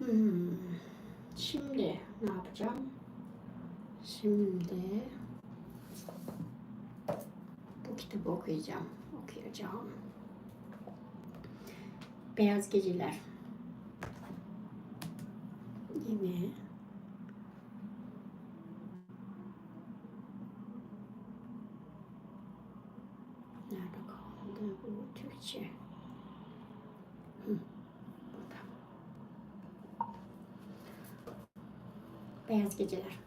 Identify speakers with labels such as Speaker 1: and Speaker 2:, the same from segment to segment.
Speaker 1: Hmm. Şimdi ne yapacağım? Şimdi bu kitabı okuyacağım. Beyaz Geceler. Yine nerede kaldı bu Türkçe? Burada. Beyaz Geceler.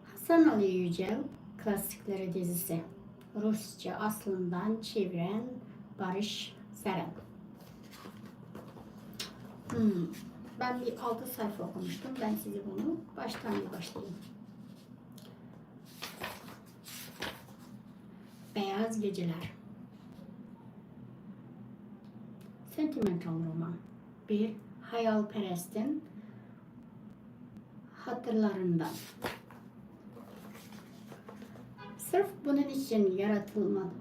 Speaker 1: Hasan Ali Yücel Klasikleri dizisi. Rusça aslından çeviren Barış Seren. Ben bir 6 sayfa okumuştum. Ben size bunu baştan başlayayım. Beyaz Geceler. Sentimental roman. Bir hayalperestin hatırlarından. Sırf bunun için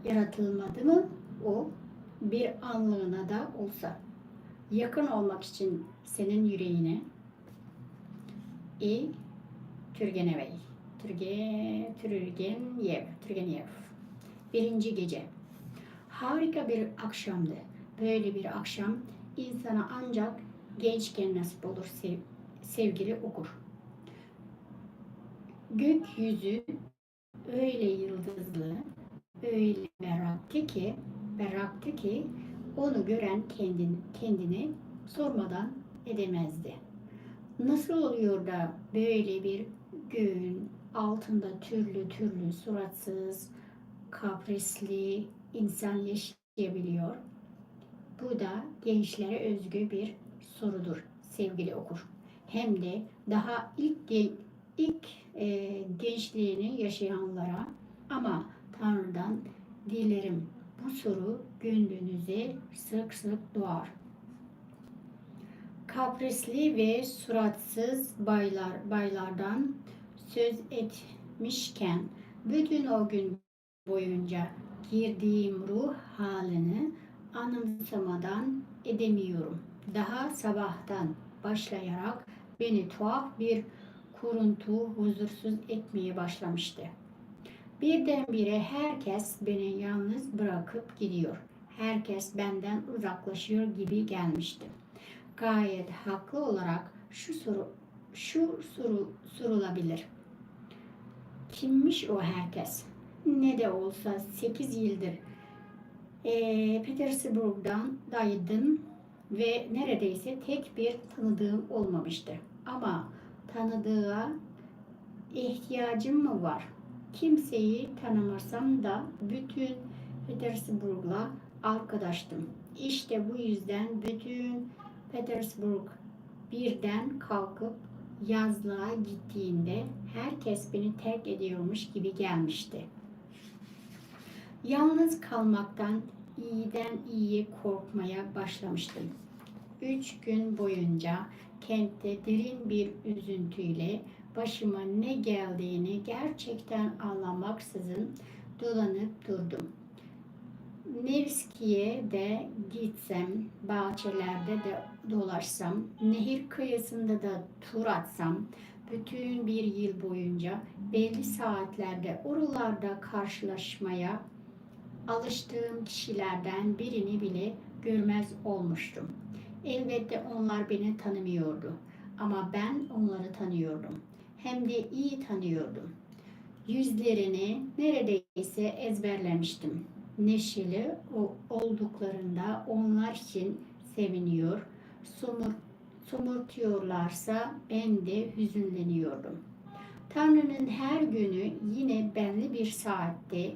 Speaker 1: yaratılmadı mı o, bir anlığına da olsa yakın olmak için senin yüreğine. Turgenev. Birinci gece. Harika bir akşamdı. Böyle bir akşam insana ancak gençken nasip olur sevgili okur. Gökyüzü öyle yıldızlı, öyle berraktı ki onu gören kendini sormadan edemezdi. Nasıl oluyor da böyle bir göğün altında türlü suratsız, kaprisli insan yaşayabiliyor? Bu da gençlere özgü bir sorudur sevgili okur. Hem de daha ilk gençliğini yaşayanlara. Ama Tanrı'dan dilerim bu soru gönlünüze sık sık doğar. Kaprisli ve suratsız baylardan söz etmişken bütün o gün boyunca girdiğim ruh halini anımsamadan edemiyorum. Daha sabahtan başlayarak beni tuhaf bir kuruntu huzursuz etmeye başlamıştı. Birdenbire herkes beni yalnız bırakıp gidiyor. Herkes benden uzaklaşıyor gibi gelmişti. Gayet haklı olarak şu sorulabilir. Kimmiş o herkes? Ne de olsa 8 yıldır Petersburg'daydım ve neredeyse tek bir tanıdığım olmamıştı. Ama tanıdığa ihtiyacım mı var? Kimseyi tanımasam da bütün Petersburg'la arkadaştım. İşte bu yüzden bütün Petersburg birden kalkıp yazlığa gittiğinde herkes beni terk ediyormuş gibi gelmişti. Yalnız kalmaktan iyiden iyiye korkmaya başlamıştım. 3 gün boyunca kentte derin bir üzüntüyle başıma ne geldiğini gerçekten anlamaksızın dolanıp durdum. Nevski'ye de gitsem, bahçelerde de dolaşsam, nehir kıyısında da tur atsam, bütün bir yıl boyunca belli saatlerde oralarda karşılaşmaya alıştığım kişilerden birini bile görmez olmuştum. Elbette onlar beni tanımıyordu ama ben onları tanıyordum. Hem de iyi tanıyordum. Yüzlerini neredeyse ezberlemiştim. Neşeli olduklarında onlar için seviniyor, somurtuyorlarsa ben de hüzünleniyordum. Tanrı'nın her günü yine belli bir saatte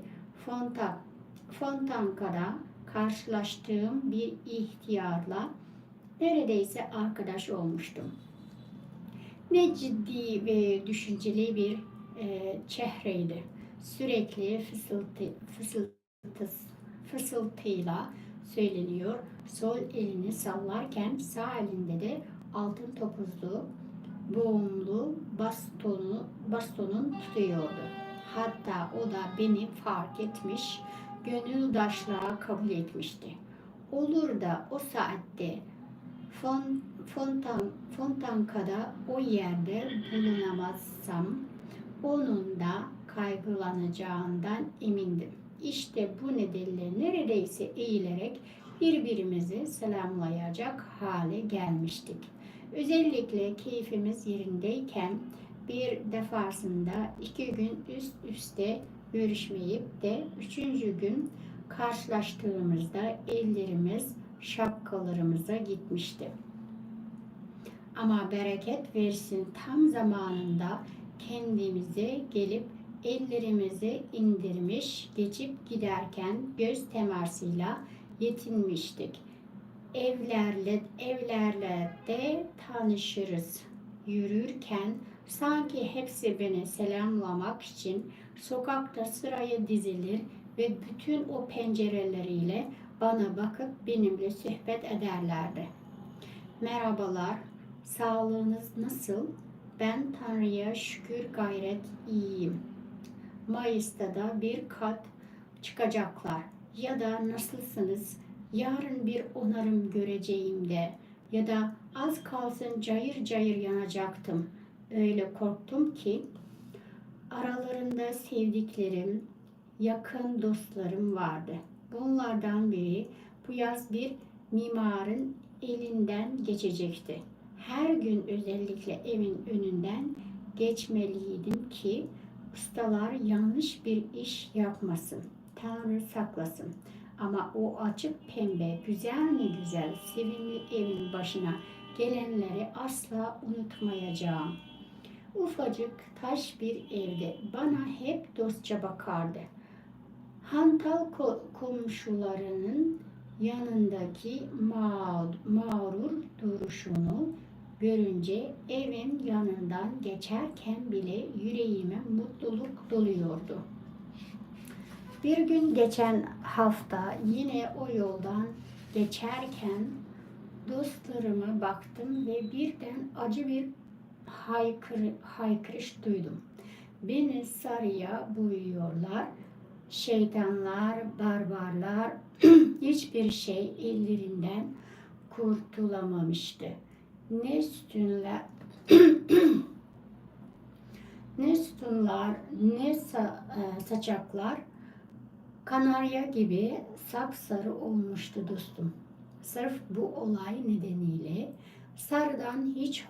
Speaker 1: Fontanka'da karşılaştığım bir ihtiyarla neredeyse arkadaş olmuştum. Ne ciddi ve düşünceli bir çehreydi. Sürekli fısıltıyla söyleniyor. Sol elini sallarken sağ elinde de altın topuzlu, boğumlu bastonun tutuyordu. Hatta o da beni fark etmiş, gönüldaşlığa kabul etmişti. Olur da o saatte Fontanka'da o yerde bulunamazsam onun da kaygılanacağından emindim. İşte bu nedenle neredeyse eğilerek birbirimizi selamlayacak hale gelmiştik. Özellikle keyfimiz yerindeyken bir defasında 2 gün üst üste görüşmeyip de 3. gün karşılaştığımızda ellerimiz şapkalarımıza gitmişti. Ama bereket versin tam zamanında kendimize gelip ellerimizi indirmiş, geçip giderken göz temasıyla yetinmiştik. Evlerle de tanışırız. Yürürken sanki hepsi beni selamlamak için sokakta sıraya dizilir ve bütün o pencereleriyle bana bakıp benimle sohbet ederlerdi. Merhabalar, sağlığınız nasıl? Ben Tanrı'ya şükür gayret iyiyim. Mayıs'ta da bir kat çıkacaklar. Ya da nasılsınız? Yarın bir onarım göreceğim de. Ya da az kalsın cayır cayır yanacaktım. Öyle korktum ki aralarında sevdiklerim, yakın dostlarım vardı. Bunlardan biri bu yaz bir mimarın elinden geçecekti. Her gün özellikle evin önünden geçmeliydim ki ustalar yanlış bir iş yapmasın. Tanrı saklasın. Ama o açık pembe, güzel mi güzel, sevimli evin başına gelenleri asla unutmayacağım. Ufacık taş bir evde bana hep dostça bakardı. Hantal komşularının yanındaki mağrur duruşunu görünce evin yanından geçerken bile yüreğime mutluluk doluyordu. Bir gün geçen hafta yine o yoldan geçerken dostlarıma baktım ve birden acı bir haykırış duydum. Beni sarıya boyuyorlar. Şeytanlar, barbarlar hiçbir şey ellerinden kurtulamamıştı. Ne sütunlar, ne sütunlar, ne saçaklar kanarya gibi sapsarı olmuştu dostum. Sırf bu olay nedeniyle sarıdan hiç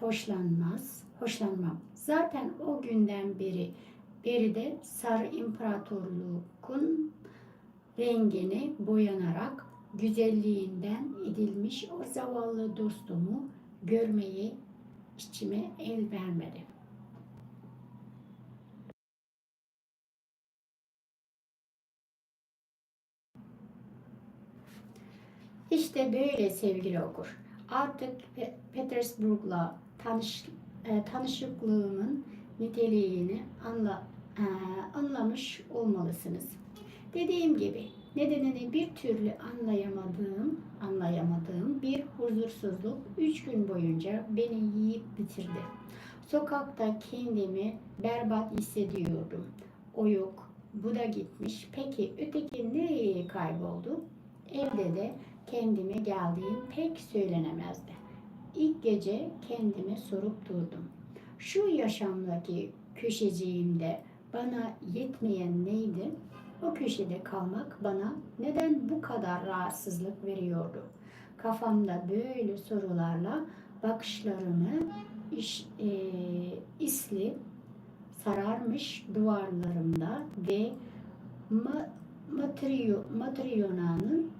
Speaker 1: hoşlanmam. Zaten o günden beri de Sarı İmparatorluğun rengini boyanarak güzelliğinden edilmiş o zavallı dostumu görmeye içime el vermedi. İşte böyle sevgili okur. Artık Petersburg'la tanışıklığımın niteliğini anlamış olmalısınız. Dediğim gibi nedenini bir türlü anlayamadığım bir huzursuzluk 3 gün boyunca beni yiyip bitirdi. Sokakta kendimi berbat hissediyordum. O yok, bu da gitmiş. Peki öteki nereye kayboldu? Evde de kendime geldiğim pek söylenemezdi. İlk gece kendime sorup durdum. Şu yaşamdaki köşeciğimde bana yetmeyen neydi? O köşede kalmak bana neden bu kadar rahatsızlık veriyordu? Kafamda böyle sorularla bakışlarımı isli sararmış duvarlarımda ve Matryona'nın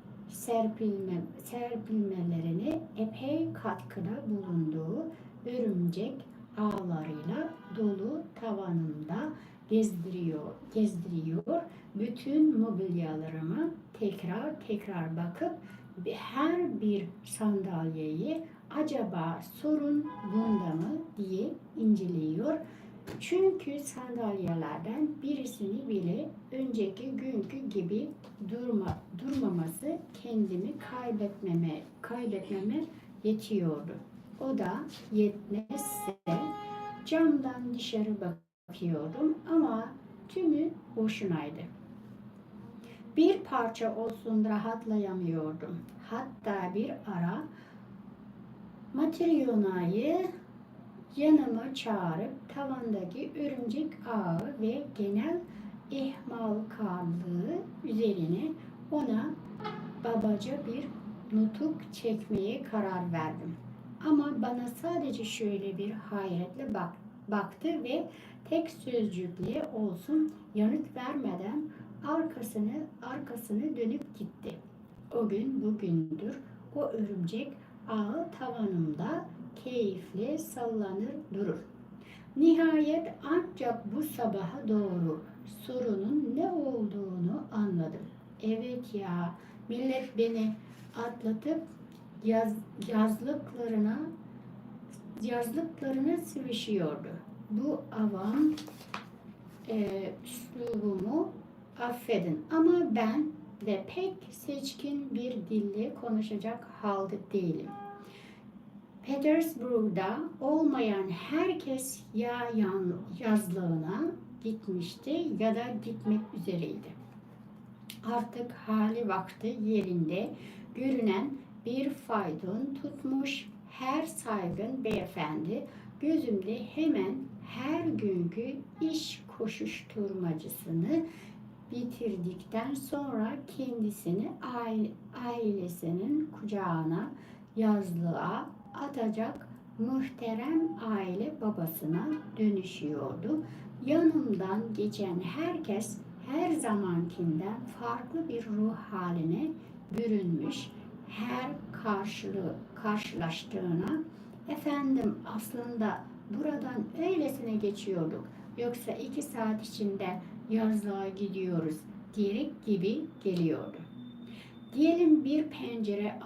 Speaker 1: serpilmelerine epey katkıda bulunduğu örümcek ağlarıyla dolu tavanımda gezdiriyor. Bütün mobilyalarıma tekrar bakıp her bir sandalyeyi acaba sorun bunda mı diye inceliyor. Çünkü sandalyelerden birisini bile önceki günkü gibi durmaması kendimi kaybetmeme yetiyordu. O da yetmezse camdan dışarı bakıyordum ama tümü boşunaydı. Bir parça olsun rahatlayamıyordum. Hatta bir ara Matryona'yı yanıma çağırıp tavandaki örümcek ağı ve genel ihmalkarlığı üzerine ona babaca bir nutuk çekmeye karar verdim. Ama bana sadece şöyle bir hayretle baktı ve tek sözcükle olsun yanıt vermeden arkasını dönüp gitti. O gün bugündür o örümcek ağı tavanımda keyifle sallanır durur. Nihayet ancak bu sabaha doğru sorunun ne olduğunu anladım. Evet ya, millet beni atlatıp yazlıklarına sıvışıyordu. Bu avam üslubumu affedin ama ben de pek seçkin bir dille konuşacak halde değilim. Petersburg'da olmayan herkes ya yazlığına gitmişti ya da gitmek üzereydi. Artık hali vakti yerinde görünen bir fayton tutmuş her saygın beyefendi gözümde hemen her günkü iş koşuşturmacısını bitirdikten sonra kendisini ailesinin kucağına yazlığa atacak muhterem aile babasına dönüşüyordu. Yanımdan geçen herkes her zamankinden farklı bir ruh haline bürünmüş. Her karşılaştığına efendim aslında buradan öylesine geçiyorduk. Yoksa 2 saat içinde yazlığa gidiyoruz diyerek gibi geliyordu. Diyelim bir pencere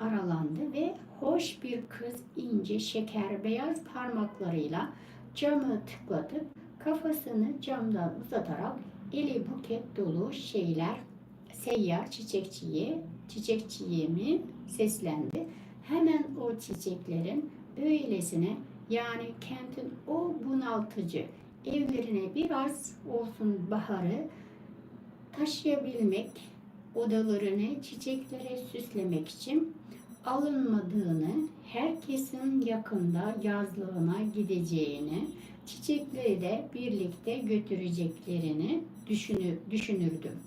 Speaker 1: aralandı ve hoş bir kız ince şeker beyaz parmaklarıyla camı tıklatıp kafasını camdan uzatarak eli buket dolu seyyar çiçekçiye mi seslendi. Hemen o çiçeklerin böylesine yani kentin o bunaltıcı evlerine biraz olsun baharı taşıyabilmek, odalarını çiçeklere süslemek için alınmadığını, herkesin yakında yazlığına gideceğini, çiçekleri de birlikte götüreceklerini düşünürdüm.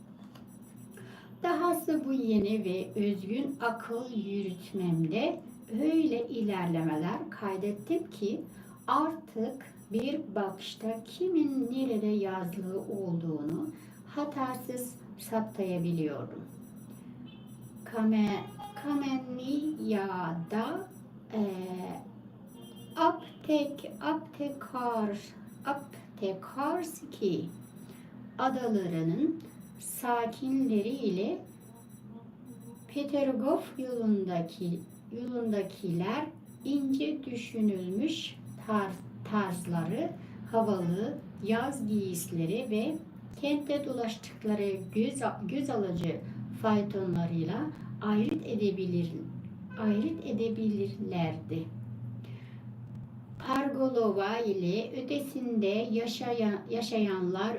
Speaker 1: Dahası bu yeni ve özgün akıl yürütmemde öyle ilerlemeler kaydettim ki artık bir bakışta kimin nerede yazlığı olduğunu hatasız saptayabiliyordum. Kameniya'da Aptekarski adalarının sakinleriyle Petergov yolundakiler ince düşünülmüş tarzları, havalı yaz giysileri ve kentte dolaştıkları göz alıcı faytonlarıyla ayırt edebilirlerdi. Pargolova ile ötesinde yaşayanlar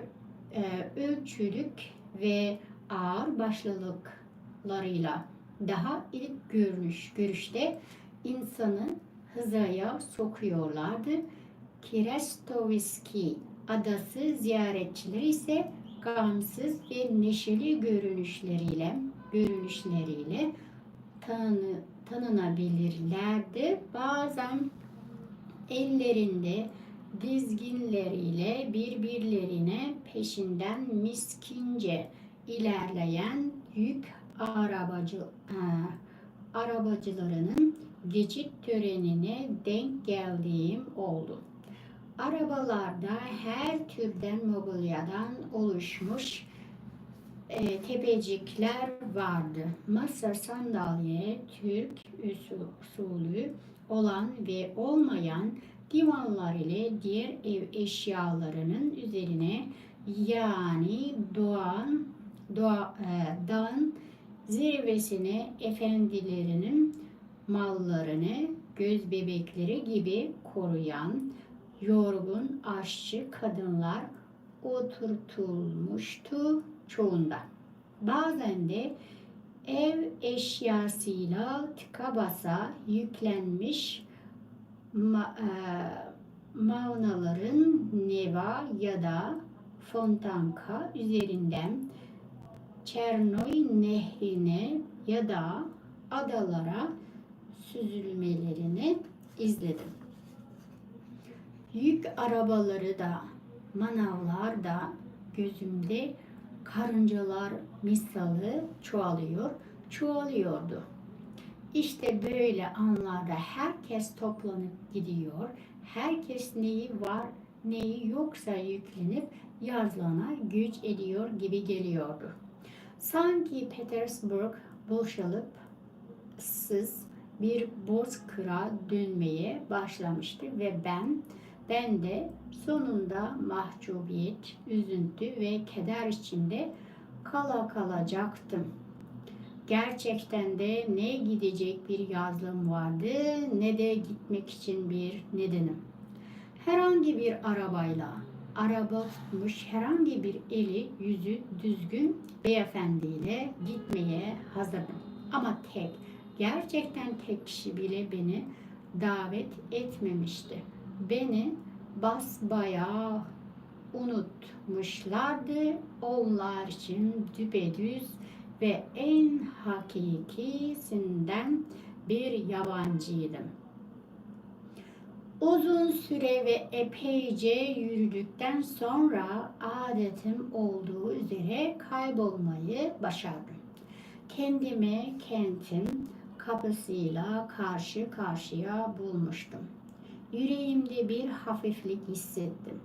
Speaker 1: ölçülük ve ağır başlılıklarıyla daha ilk görüşte insanı hızaya sokuyorlardı. Kerestovski adası ziyaretçileri ise gamsız ve neşeli görünüşleriyle tanınabilirlerdi. Bazen ellerinde dizginleriyle birbirlerine peşinden miskince ilerleyen yük arabacılarının geçit törenine denk geldiğim oldu. Arabalarda her türden mobilyadan oluşmuş tepecikler vardı. Masa, sandalye, Türk usulü olan ve olmayan divanlar ile diğer ev eşyalarının üzerine yani dağın zirvesine efendilerinin mallarını göz bebekleri gibi koruyan yorgun aşçı kadınlar oturtulmuştu çoğunda. Bazen de Ev eşyasıyla tıka basa yüklenmiş mavnaların Neva ya da Fontanka üzerinden Çernoy nehrine ya da adalara süzülmelerini izledim. Yük arabaları da, manavlar da gözümde karıncalar misali çoğalıyordu. İşte böyle anlarda herkes toplanıp gidiyor, herkes neyi var neyi yoksa yüklenip yazlana güç ediyor gibi geliyordu. Sanki Petersburg boşalıp bir bozkıra dönmeye başlamıştı ve ben de sonunda mahcubiyet, üzüntü ve keder içinde kalacaktım. Gerçekten de ne gidecek bir yazlım vardı ne de gitmek için bir nedenim. Herhangi bir araba tutmuş herhangi bir eli yüzü düzgün beyefendiyle gitmeye hazırdım. Ama gerçekten tek kişi bile beni davet etmemişti. Beni basbayağı unutmuşlardı. Onlar için düpedüz ve en hakikisinden bir yabancıydım. Uzun süre ve epeyce yürüdükten sonra adetim olduğu üzere kaybolmayı başardım. Kendimi kentin kapısıyla karşı karşıya bulmuştum. Yüreğimde bir hafiflik hissettim.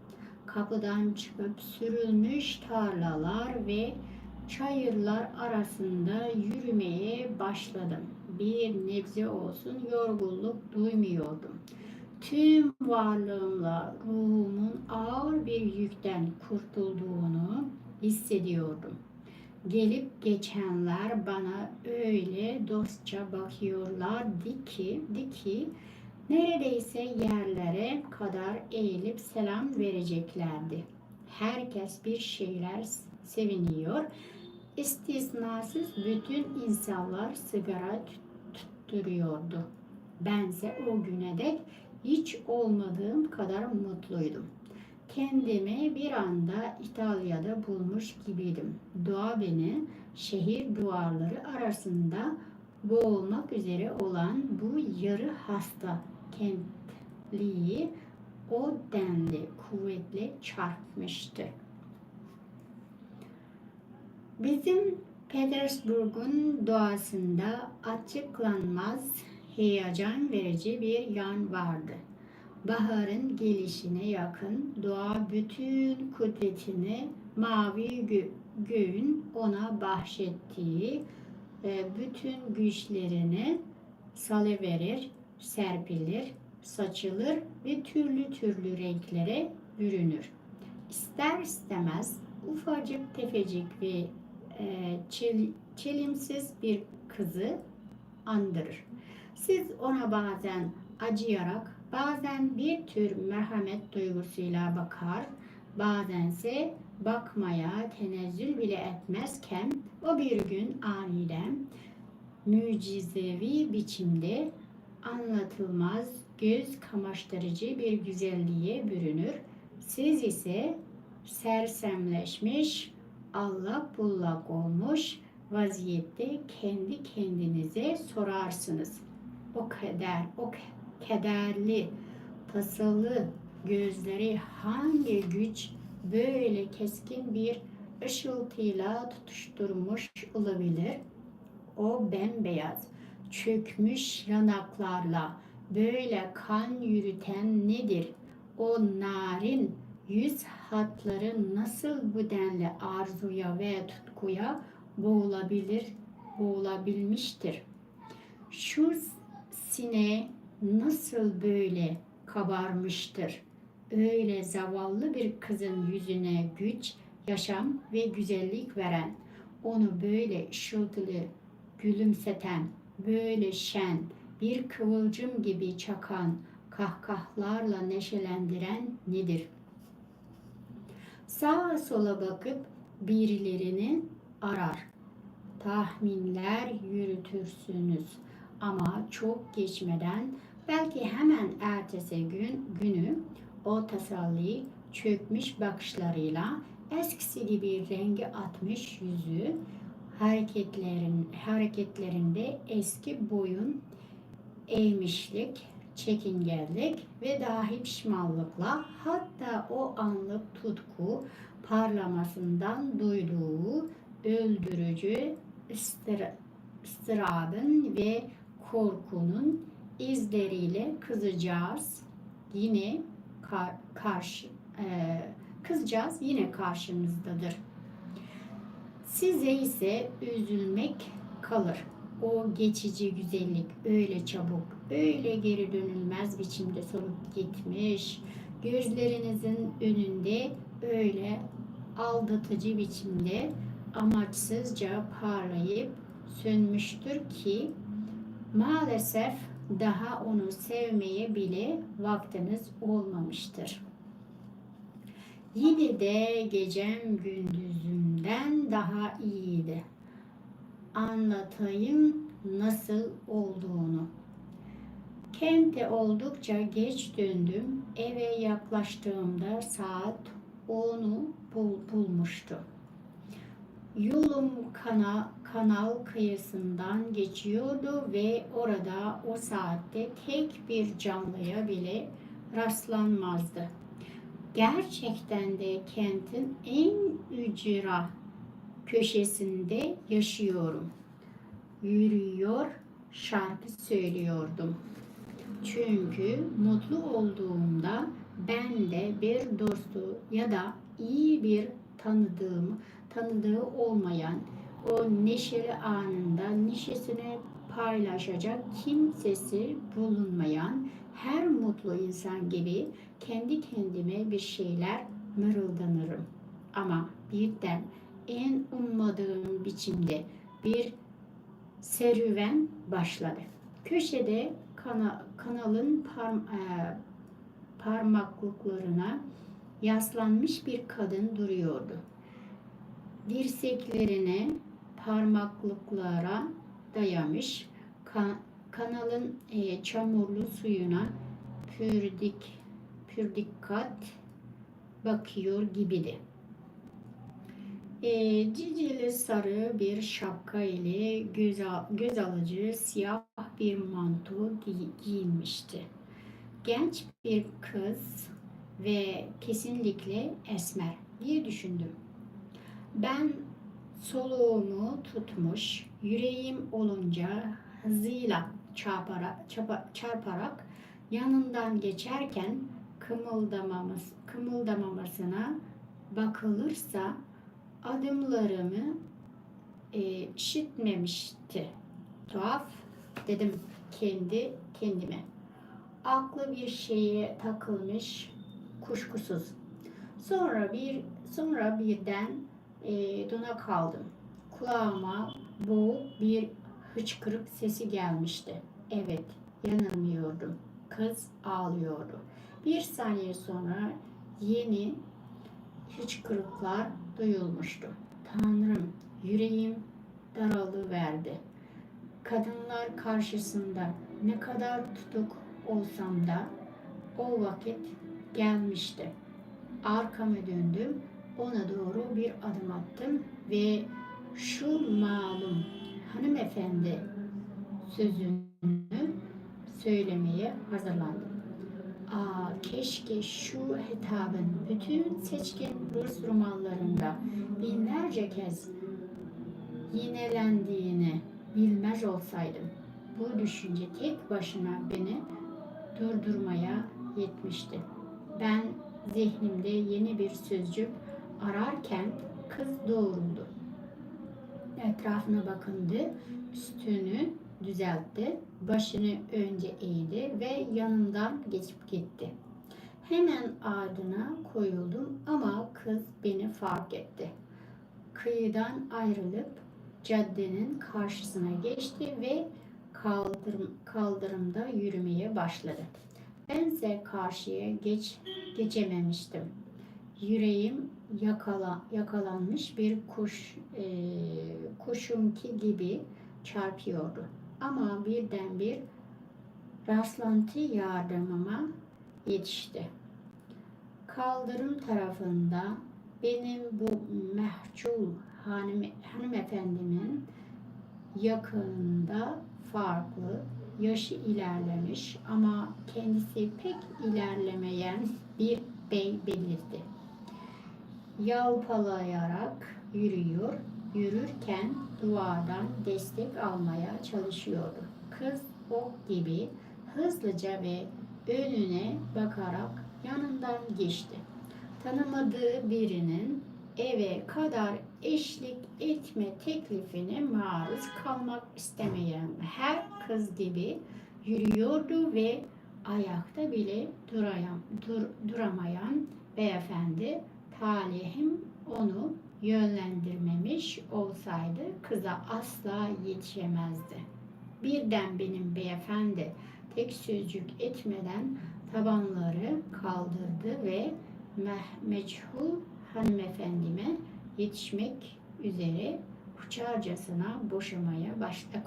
Speaker 1: Kapıdan çıkıp sürülmüş tarlalar ve çayırlar arasında yürümeye başladım. Bir nebze olsun yorgunluk duymuyordum. Tüm varlığımla ruhumun ağır bir yükten kurtulduğunu hissediyordum. Gelip geçenler bana öyle dostça bakıyorlardı ki neredeyse yerlere kadar eğilip selam vereceklerdi. Herkes bir şeyler seviniyor. İstisnasız bütün insanlar sigara tutturuyordu. Bense o güne dek hiç olmadığım kadar mutluydum. Kendimi bir anda İtalya'da bulmuş gibiydim. Doğa beni şehir duvarları arasında boğulmak üzere olan bu yarı hasta kentliyi o denli kuvvetle çarpmıştı. Bizim Petersburg'un doğasında açıklanmaz heyecan verici bir yan vardı. Baharın gelişine yakın doğa bütün kudretini mavi göğün ona bahşettiği bütün güçlerini salıverir, serpilir, saçılır ve türlü türlü renklere bürünür. İster istemez ufacık tefecik ve çelimsiz bir kızı andırır. Siz ona bazen acıyarak, bazen bir tür merhamet duygusuyla bakar, bazense bakmaya tenezzül bile etmezken o bir gün aniden mucizevi biçimde anlatılmaz göz kamaştırıcı bir güzelliğe bürünür. Siz ise sersemleşmiş, allak bullak olmuş vaziyette kendi kendinize sorarsınız. O kederli, tasalı gözleri hangi güç böyle keskin bir ışıltıyla tutuşturmuş olabilir? O bembeyaz, çökmüş yanaklarla böyle kan yürüten nedir? O narin yüz hatları nasıl bu denli arzuya ve tutkuya boğulabilmiştir? Şu sine nasıl böyle kabarmıştır? Öyle zavallı bir kızın yüzüne güç, yaşam ve güzellik veren, onu böyle ışıltılı gülümseten, böyle şen, bir kıvılcım gibi çakan, kahkahalarla neşelendiren nedir? Sağa sola bakıp birilerini arar. tahminler yürütürsünüz. Ama çok geçmeden, belki hemen ertesi günü o tasalli çökmüş bakışlarıyla eskisi gibi rengi atmış yüzü, hareketlerinde eski boyun eğmişlik, çekingenlik ve dahi pişmanlıkla, hatta o anlık tutku parlamasından duyduğu öldürücü ıstırabın ve korkunun izleriyle yine karşı kızcağız yine karşımızdadır. Size ise üzülmek kalır. O geçici güzellik öyle çabuk, öyle geri dönülmez biçimde solup gitmiş. Gözlerinizin önünde öyle aldatıcı biçimde amaçsızca parlayıp sönmüştür ki maalesef daha onu sevmeye bile vaktiniz olmamıştır. Yine de gecem gündüzümden daha iyiydi. Anlatayım nasıl olduğunu. Kente oldukça geç döndüm. Eve yaklaştığımda saat 10'u bulmuştu. Yolum kanal kıyısından geçiyordu ve orada o saatte tek bir canlıya bile rastlanmazdı. Gerçekten de kentin en ücra köşesinde yaşıyorum. Yürüyor, şarkı söylüyordum. Çünkü mutlu olduğumda ben de bir dostu ya da iyi bir tanıdığı olmayan o neşeli anında neşesini paylaşacak kimsesi bulunmayan her mutlu insan gibi kendi kendime bir şeyler mırıldanırım. Ama birden en ummadığım biçimde bir serüven başladı. Köşede kanalın parmaklıklarına yaslanmış bir kadın duruyordu. Dirseklerine parmaklıklara dayamış, kanalın çamurlu suyuna pür dikkat bakıyor gibiydi. Cicili sarı bir şapka ile göz alıcı siyah bir manto giyinmişti. Genç bir kız ve kesinlikle esmer diye düşündüm. Ben soluğumu tutmuş, yüreğim olunca hızıyla çarparak yanından geçerken kımıldamamasına bakılırsa adımlarımı işitmemişti. Tuhaf dedim kendi kendime. Aklı bir şeye takılmış kuşkusuz. Sonra birden dona kaldım. Kulağıma boğuk bir hıçkırık sesi gelmişti. Evet, yanılmıyordum. Kız ağlıyordu. Bir saniye sonra yeni hıçkırıklar duyulmuştu. Tanrım, yüreğim daralıverdi. Kadınlar karşısında ne kadar tutuk olsam da o vakit gelmişti. Arkamı döndüm, ona doğru bir adım attım ve şu malum hanımefendi sözünü söylemeye hazırlandım. Keşke şu hitabın bütün seçkin Rus romanlarında binlerce kez yinelendiğini bilmez olsaydım. Bu düşünce tek başına beni durdurmaya yetmişti. Ben zihnimde yeni bir sözcük ararken kız doğruldu. Etrafına bakındı, üstünü düzeltti, başını önce eğdi ve yanından geçip gitti. Hemen ardına koyuldum ama kız beni fark etti. Kıyıdan ayrılıp caddenin karşısına geçti ve kaldırımda yürümeye başladı. Bense karşıya geçememiştim. Yüreğim yakalanmış bir kuşunki gibi çarpıyordu. Ama birdenbir rastlantı yardımıma yetişti. Kaldırım tarafında benim bu mehcul hanımefendimin yakınında farklı, yaşı ilerlemiş ama kendisi pek ilerlemeyen bir bey belirdi. Yalpalayarak yürürken duvardan destek almaya çalışıyordu. Kız ok gibi hızlıca ve önüne bakarak yanından geçti. Tanımadığı birinin eve kadar eşlik etme teklifine maruz kalmak istemeyen her kız gibi yürüyordu ve ayakta bile duramayan beyefendi, talihim onu yönlendirmemiş olsaydı kıza asla yetişemezdi. Birden benim beyefendi tek sözcük etmeden tabanları kaldırdı ve meçhul hanımefendime yetişmek üzere uçarcasına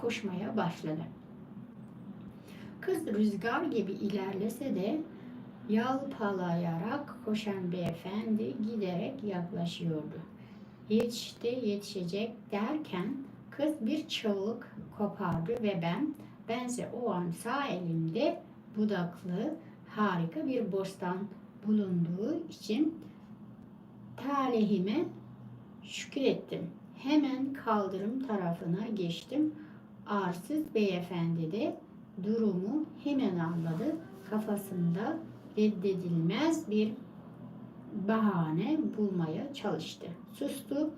Speaker 1: koşmaya başladı. Kız rüzgar gibi ilerlese de yalpalayarak koşan beyefendi giderek yaklaşıyordu. Yetişecek derken kız bir çığlık kopardı ve bense o an sağ elimde budaklı harika bir bostan bulunduğu için talihime şükrettim. Hemen kaldırım tarafına geçtim. Arsız beyefendi de durumu hemen anladı. Kafasında reddedilmez bir bahane bulmaya çalıştı. Sustu,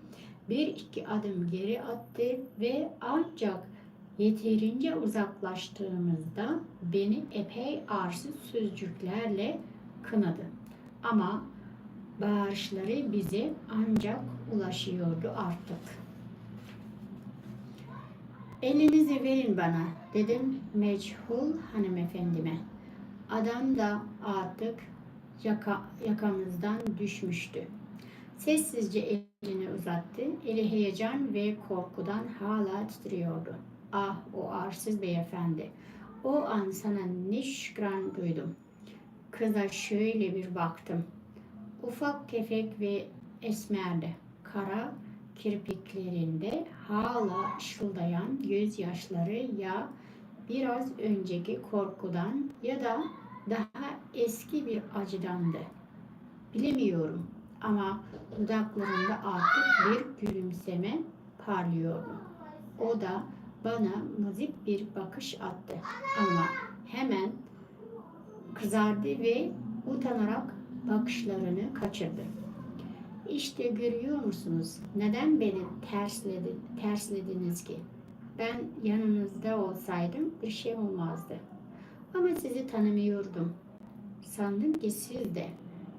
Speaker 1: bir iki adım geri attı ve ancak yeterince uzaklaştığımızda beni epey arsız sözcüklerle kınadı. Ama bağırışları bize ancak ulaşıyordu artık. Elinizi verin bana, dedim meçhul hanımefendime. Adam da artık yakamızdan düşmüştü. Sessizce elini uzattı. Eli heyecan ve korkudan hala titriyordu. Ah, o arsız beyefendi. O an sana ne şükran duydum. Kıza şöyle bir baktım. Ufak tefek ve esmerdi. Kara kirpiklerinde hala ışıldayan gözyaşları ya biraz önceki korkudan ya da daha eski bir acıdandı. Bilemiyorum ama dudaklarında artık bir gülümseme parlıyordu. O da bana muzip bir bakış attı ama hemen kızardı ve utanarak bakışlarını kaçırdı. İşte görüyor musunuz? Neden beni terslediniz ki? Ben yanınızda olsaydım bir şey olmazdı. Ama sizi tanımıyordum. Sandım ki siz de.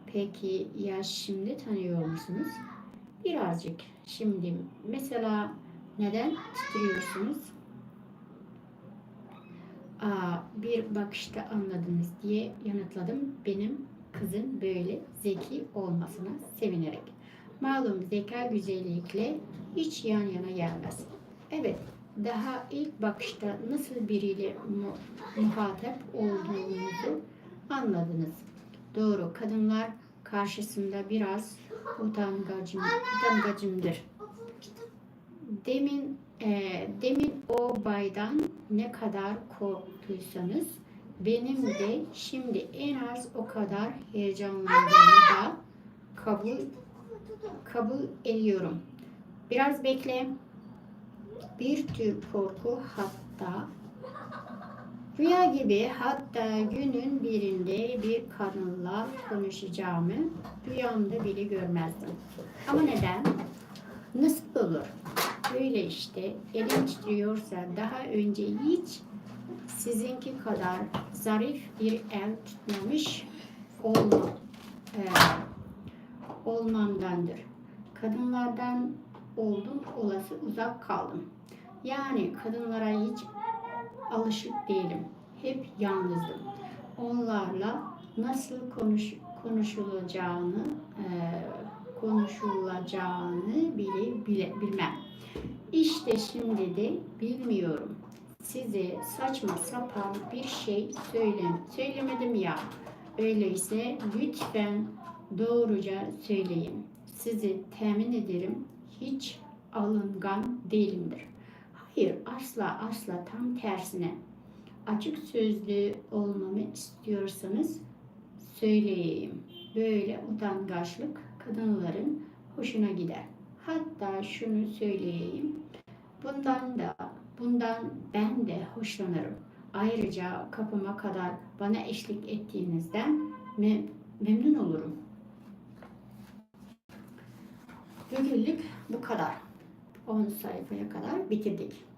Speaker 1: Peki ya şimdi tanıyor musunuz? Birazcık. Şimdi mesela neden titriyorsunuz? Bir bakışta anladınız diye yanıtladım. Benim kızın böyle zeki olmasına sevinerek. Malum zeka güzellikle hiç yan yana gelmez. Evet, daha ilk bakışta nasıl biriyle muhatap olduğunuzu anladınız. Doğru, kadınlar karşısında biraz utangacımdır. Demin o baydan ne kadar korktuysanız benim de şimdi en az o kadar heyecanlandığımı da kabul ediyorum. Biraz bekle. Bir tür korku, hatta rüya gibi, hatta günün birinde bir kadınla konuşacağımı rüyamda bile görmezdim. Ama neden? Nasıl olur? Böyle işte, elin titriyorsa daha önce hiç sizinki kadar zarif bir el tutmamış olmamdandır. Kadınlardan oldum olası uzak kaldım. Yani kadınlara hiç alışık değilim. Hep yalnızdım. Onlarla nasıl konuşulacağını konuşulacağını bilmem. İşte şimdi de bilmiyorum. Size saçma sapan bir şey söylemedim ya. Öyleyse lütfen doğruca söyleyin. Sizi temin ederim hiç alıngan değilimdir. Hayır, asla tam tersine. Açık sözlü olmamı istiyorsanız söyleyeyim. Böyle utangaçlık kadınların hoşuna gider. Hatta şunu söyleyeyim. Bundan ben de hoşlanırım. Ayrıca kapıma kadar bana eşlik ettiğinizden memnun olurum. Bugünlük bu kadar. 10 sayfaya kadar bitirdik.